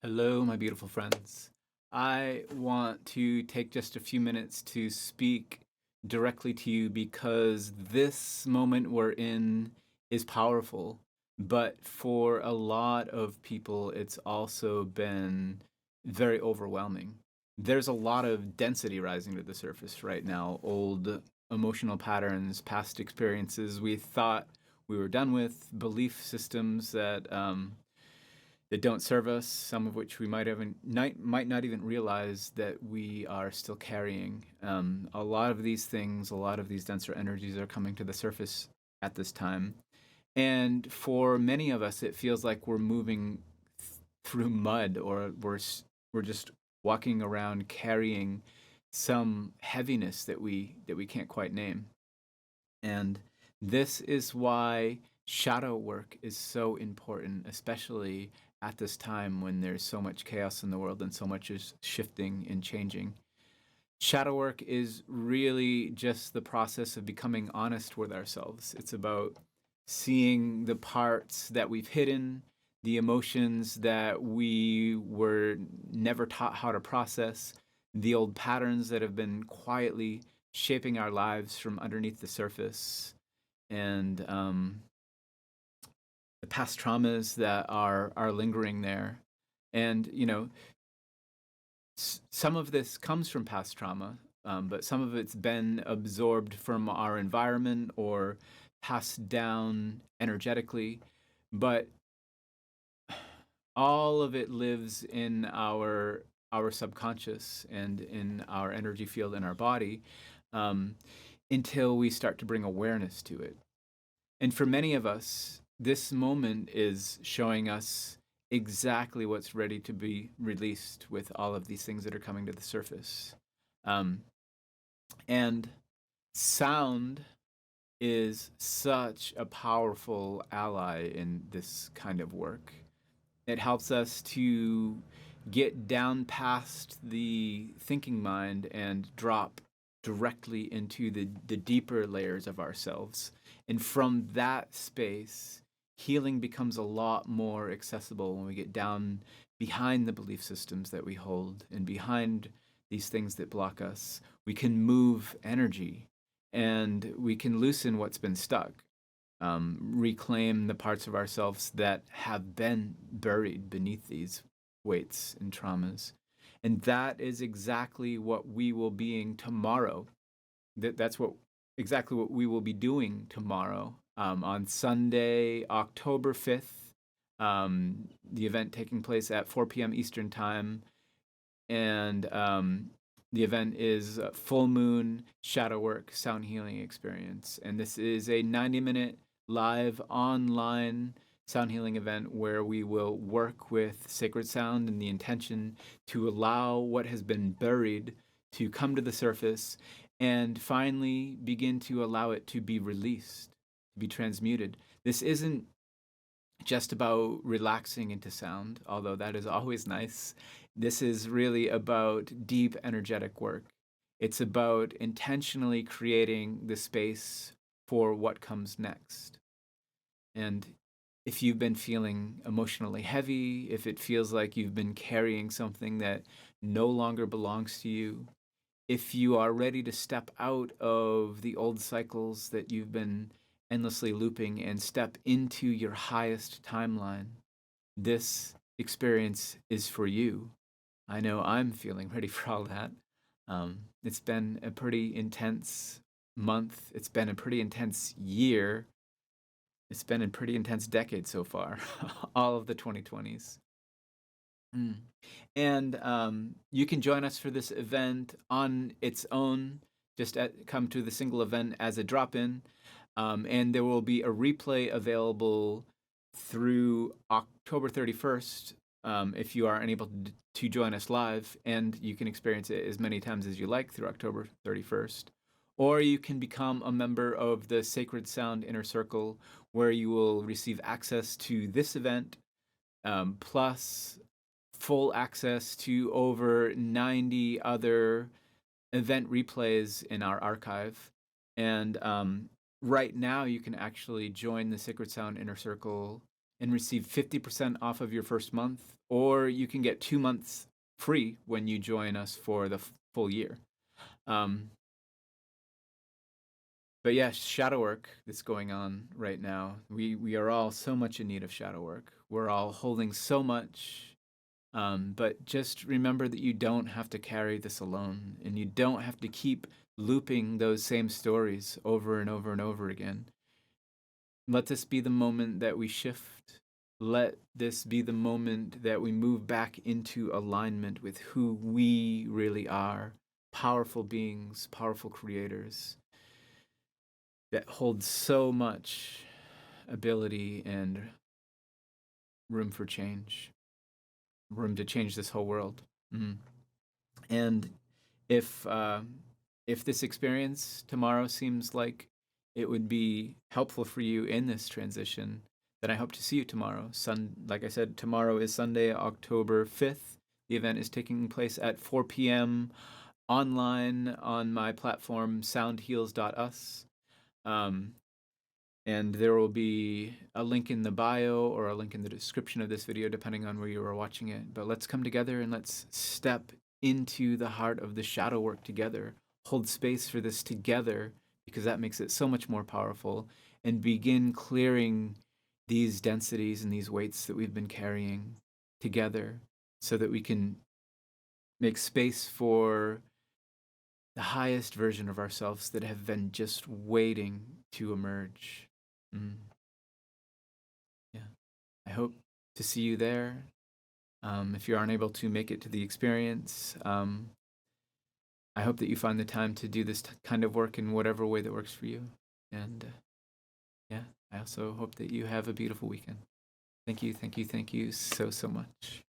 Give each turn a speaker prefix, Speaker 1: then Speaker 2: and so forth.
Speaker 1: Hello, my beautiful friends. I want to take just a few minutes to speak directly to you because this moment we're in is powerful. But for a lot of people, it's also been very overwhelming. There's a lot of density rising to the surface right now. Old emotional patterns, past experiences we thought we were done with, belief systems that don't serve us, some of which we might not even realize that we are still carrying. A lot of these things, a lot of these denser energies are coming to the surface at this time. And for many of us, it feels like we're moving through mud, or we're just walking around carrying some heaviness that we can't quite name. And this is why shadow work is so important, especially at this time when there's so much chaos in the world and so much is shifting and changing. Shadow work is really just the process of becoming honest with ourselves. It's about seeing the parts that we've hidden, the emotions that we were never taught how to process, the old patterns that have been quietly shaping our lives from underneath the surface, and the past traumas that are lingering there. And some of this comes from past trauma, but some of it's been absorbed from our environment or passed down energetically. But all of it lives in our subconscious and in our energy field in our body, um, until we start to bring awareness to it. And for many of us, this moment is showing us exactly what's ready to be released with all of these things that are coming to the surface. Um, and sound is such a powerful ally in this kind of work. It helps us to get down past the thinking mind and drop directly into the deeper layers of ourselves. And from that space, healing becomes a lot more accessible when we get down behind the belief systems that we hold and behind these things that block us. We can move energy and we can loosen what's been stuck, reclaim the parts of ourselves that have been buried beneath these weights and traumas. And that is exactly what we will being tomorrow. That's what exactly what we will be doing tomorrow, on Sunday, October 5th. The event taking place at 4 p.m. Eastern Time, and the event is Full Moon Shadow Work Sound Healing Experience. And this is a 90-minute live online sound healing event where we will work with sacred sound and the intention to allow what has been buried to come to the surface and finally begin to allow it to be released, to be transmuted. This isn't just about relaxing into sound, although that is always nice. This is really about deep energetic work. It's about intentionally creating the space for what comes next. And if you've been feeling emotionally heavy, if it feels like you've been carrying something that no longer belongs to you, if you are ready to step out of the old cycles that you've been endlessly looping and step into your highest timeline, this experience is for you. I know I'm feeling ready for all that. It's been a pretty intense month. It's been a pretty intense year. It's been a pretty intense decade so far, all of the 2020s. Mm. And you can join us for this event on its own. Come to the single event as a drop in. And there will be a replay available through October 31st, if you are unable to join us live. And you can experience it as many times as you like through October 31st. Or you can become a member of the Sacred Sound Inner Circle, where you will receive access to this event, plus full access to over 90 other event replays in our archive. And right now, you can actually join the Sacred Sound Inner Circle and receive 50% off of your first month, or you can get 2 months free when you join us for the full year. But yeah, shadow work that's going on right now. We are all so much in need of shadow work. We're all holding so much. But just remember that you don't have to carry this alone, and you don't have to keep looping those same stories over and over and over again. Let this be the moment that we shift. Let this be the moment that we move back into alignment with who we really are. Powerful beings, powerful creators that hold so much ability and room for change, room to change this whole world. Mm. And if this experience tomorrow seems like it would be helpful for you in this transition, then I hope to see you tomorrow. Like I said, tomorrow is Sunday, October 5th. The event is taking place at 4 p.m. online on my platform, soundheals.us. And there will be a link in the bio or a link in the description of this video, depending on where you are watching it. But let's come together and let's step into the heart of the shadow work together. Hold space for this together, because that makes it so much more powerful, and begin clearing these densities and these weights that we've been carrying together so that we can make space for the highest version of ourselves that have been just waiting to emerge. Yeah, I hope to see you there. If you aren't able to make it to the experience, I hope that you find the time to do this kind of work in whatever way that works for you. And yeah, I also hope that you have a beautiful weekend. Thank you, thank you, thank you so, so much.